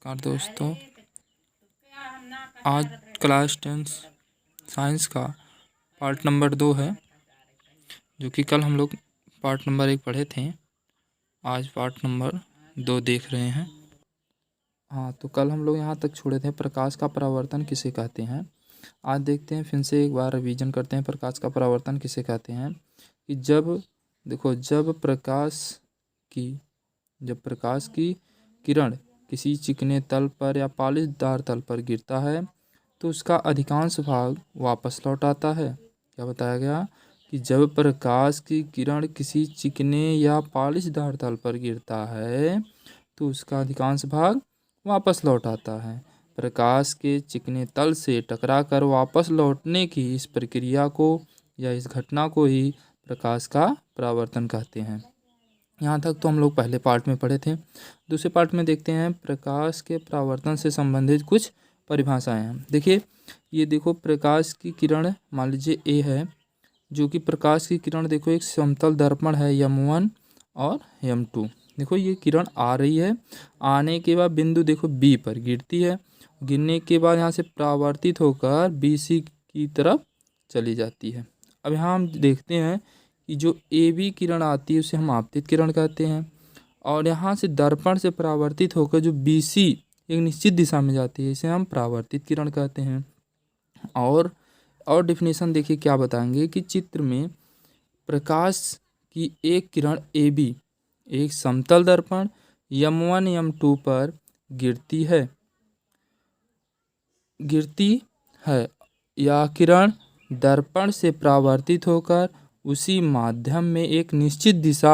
नमस्कार दोस्तों, आज क्लास 10 साइंस का पार्ट नंबर 2 है, जो कि कल हम लोग पार्ट नंबर 1 पढ़े थे। आज पार्ट नंबर 2 देख रहे हैं। तो कल हम लोग यहाँ तक छोड़े थे, प्रकाश का परावर्तन किसे कहते हैं। आज देखते हैं, फिर से एक बार रिवीजन करते हैं। प्रकाश का परावर्तन किसे कहते हैं कि जब प्रकाश की किरण किसी चिकने तल पर या पॉलिशदार तल पर गिरता है तो उसका अधिकांश भाग वापस लौट आता है। क्या बताया गया कि जब प्रकाश की किरण किसी चिकने या पॉलिशदार तल पर गिरता है तो उसका अधिकांश भाग वापस लौट आता है। प्रकाश के चिकने तल से टकराकर वापस लौटने की इस प्रक्रिया को या इस घटना को ही प्रकाश का परावर्तन कहते हैं। यहाँ तक तो हम लोग पहले पार्ट में पढ़े थे। दूसरे पार्ट में देखते हैं प्रकाश के परावर्तन से संबंधित कुछ परिभाषाएं हैं। देखिए, ये देखो, प्रकाश की किरण मान लीजिए ए है, जो कि प्रकाश की किरण देखो एक समतल दर्पण है M1 और M2। देखो, ये किरण आ रही है, आने के बाद बिंदु देखो B पर गिरती है, गिरने के बाद यहाँ से परावर्तित होकर BC की तरफ चली जाती है। अब यहाँ हम देखते हैं कि जो AB किरण आती है उसे हम आपतित किरण कहते हैं, और यहाँ से दर्पण से परावर्तित होकर जो BC एक निश्चित दिशा में जाती है इसे हम परावर्तित किरण कहते हैं। और डेफिनेशन देखिए क्या बताएंगे कि चित्र में प्रकाश की एक किरण AB एक समतल दर्पण M1 M2 पर गिरती है। यह किरण दर्पण से परावर्तित होकर उसी माध्यम में एक निश्चित दिशा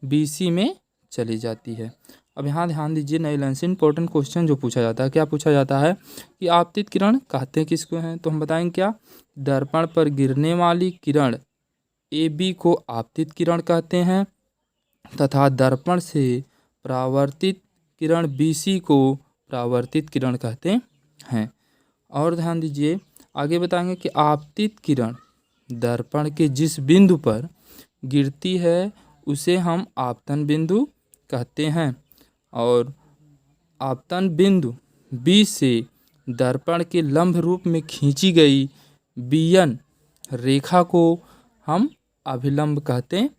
BC में चली जाती है। अब यहाँ ध्यान दीजिए, नई लाइन से इंपॉर्टेंट क्वेश्चन जो पूछा जाता है, क्या पूछा जाता है कि आपतित किरण कहते हैं किसको हैं, तो हम बताएंगे क्या, दर्पण पर गिरने वाली किरण AB को आपतित किरण कहते हैं तथा दर्पण से परावर्तित किरण BC को परावर्तित किरण कहते हैं। और ध्यान दीजिए, आगे बताएंगे कि आपतित किरण दर्पण के जिस बिंदु पर गिरती है उसे हम आपतन बिंदु कहते हैं, और आपतन बिंदु B से दर्पण के लंब रूप में खींची गई BN रेखा को हम अभिलंब कहते हैं,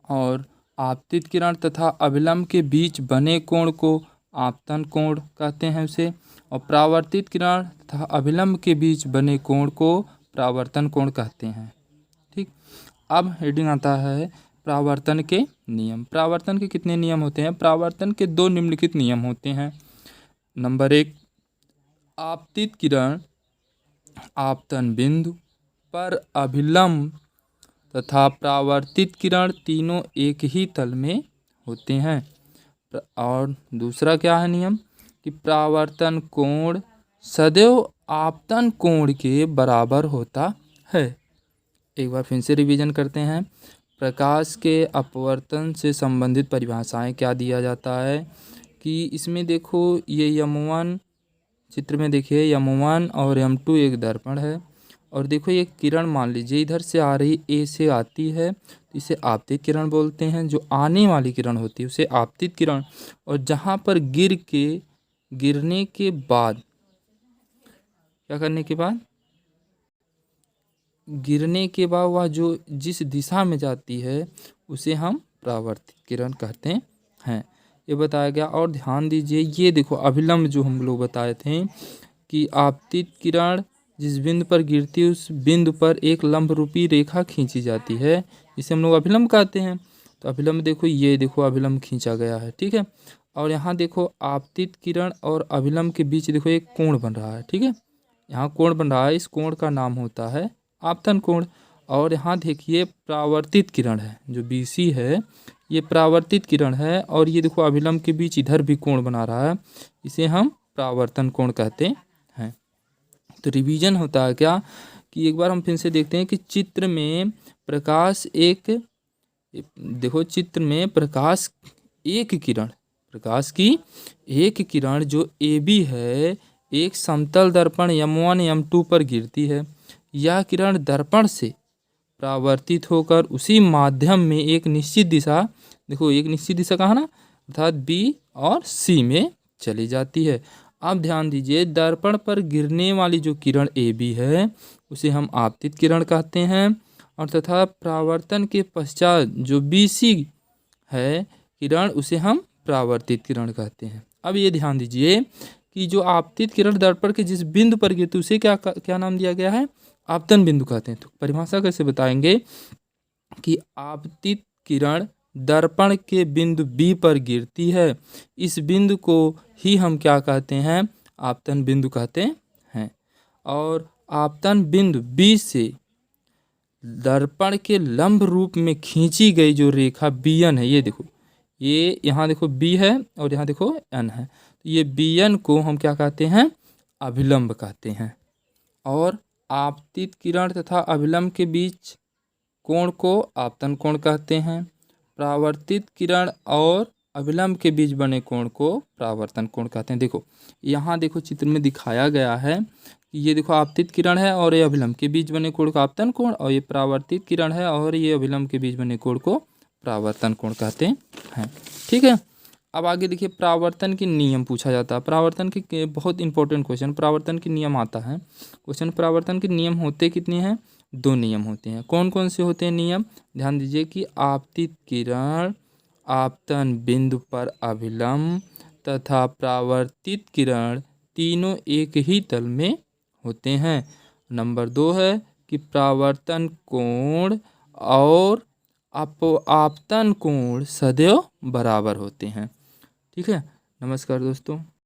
और आपतित किरण तथा अभिलंब के बीच बने कोण को आपतन कोण कहते हैं उसे, और परावर्तित किरण तथा अभिलंब के बीच बने कोण को परावर्तन कोण कहते हैं। ठीक, अब हेडिंग आता है परावर्तन के नियम। परावर्तन के कितने नियम होते हैं? परावर्तन के 2 निम्नलिखित नियम होते हैं। नंबर 1, आपतित किरण आपतन बिंदु पर अभिलंब तथा परावर्तित किरण तीनों एक ही तल में होते हैं। और दूसरा क्या है नियम कि परावर्तन कोण सदैव आपतन कोण के बराबर होता है। एक बार फिर से रिवीजन करते हैं। प्रकाश के अपवर्तन से संबंधित परिभाषाएं क्या दिया जाता है कि इसमें देखो, ये M1 चित्र में देखिए, M1 और M2 एक दर्पण है, और देखो ये किरण मान लीजिए इधर से आ रही, A से आती है तो इसे आपतित किरण बोलते हैं। जो आने वाली किरण होती है उसे आपतित किरण, और जहाँ पर गिरने के बाद क्या करने के बाद गिरने के बाद वह जो जिस दिशा में जाती है उसे हम परावर्तित किरण कहते हैं, ये बताया गया। और ध्यान दीजिए, ये देखो अभिलंब जो हम लोग बताए थे कि आपतित किरण जिस बिंदु पर गिरती है उस बिंदु पर एक लंब रूपी रेखा खींची जाती है, इसे हम लोग अभिलंब कहते हैं। तो अभिलंब देखो, ये देखो अभिलंब खींचा गया है, ठीक है। और यहाँ देखो आपतित किरण और अभिलंब के बीच देखो एक कोण बन रहा है, ठीक है, यहाँ कोण बन रहा है, इस कोण का नाम होता है आपतन कोण। और यहाँ देखिए परावर्तित किरण है, जो BC है ये परावर्तित किरण है, और ये देखो अभिलंब के बीच इधर भी कोण बना रहा है, इसे हम परावर्तन कोण कहते हैं। तो रिवीजन होता है क्या कि एक बार हम फिर से देखते हैं कि चित्र में प्रकाश की एक किरण जो AB है एक समतल दर्पण M1 M2 पर गिरती है। यह किरण दर्पण से परावर्तित होकर उसी माध्यम में एक निश्चित दिशा, देखो एक निश्चित दिशा कहाँ ना, अर्थात B और C में चली जाती है। अब ध्यान दीजिए, दर्पण पर गिरने वाली जो किरण AB है उसे हम आपतित किरण कहते हैं, और तथा परावर्तन के पश्चात जो BC है किरण उसे हम परावर्तित किरण कहते हैं। अब ये ध्यान दीजिए कि जो आपतित किरण दर्पण के जिस बिंदु पर गिरती है उसे क्या नाम दिया गया है? आपतन बिंदु कहते हैं। तो परिभाषा कैसे बताएंगे कि आपतित किरण दर्पण के बिंदु B पर गिरती है, इस बिंदु को ही हम क्या कहते हैं? आपतन बिंदु कहते हैं। और आपतन बिंदु B से दर्पण के लंब रूप में खींची गई जो रेखा BN है, ये देखो, ये यहाँ देखो B है और यहाँ देखो N है, तो ये BN को हम क्या कहते हैं? अभिलंब कहते हैं। और आपतित किरण तथा अभिलंब के बीच कोण को आपतन कोण कहते हैं। परावर्तित किरण और अभिलंब के बीच बने कोण को परावर्तन कोण कहते हैं। देखो यहाँ देखो चित्र में दिखाया गया है कि ये देखो आपतित किरण है और ये अभिलंब के बीच बने कोण को आपतन कोण, और ये परावर्तित किरण है और ये अभिलंब के बीच बने कोण को परावर्तन कोण कहते हैं। ठीक है, अब आगे देखिए, परावर्तन के नियम पूछा जाता है। परावर्तन के बहुत इंपॉर्टेंट क्वेश्चन, परावर्तन के नियम आता है क्वेश्चन। परावर्तन के नियम होते कितने हैं? 2 नियम होते हैं। कौन कौन से होते हैं नियम? ध्यान दीजिए कि आपतित किरण आपतन बिंदु पर अभिलंब तथा परावर्तित किरण तीनों एक ही तल में होते हैं। नंबर 2 है कि परावर्तन कोण और आपतन कोण सदैव बराबर होते हैं। ठीक है, नमस्कार दोस्तों।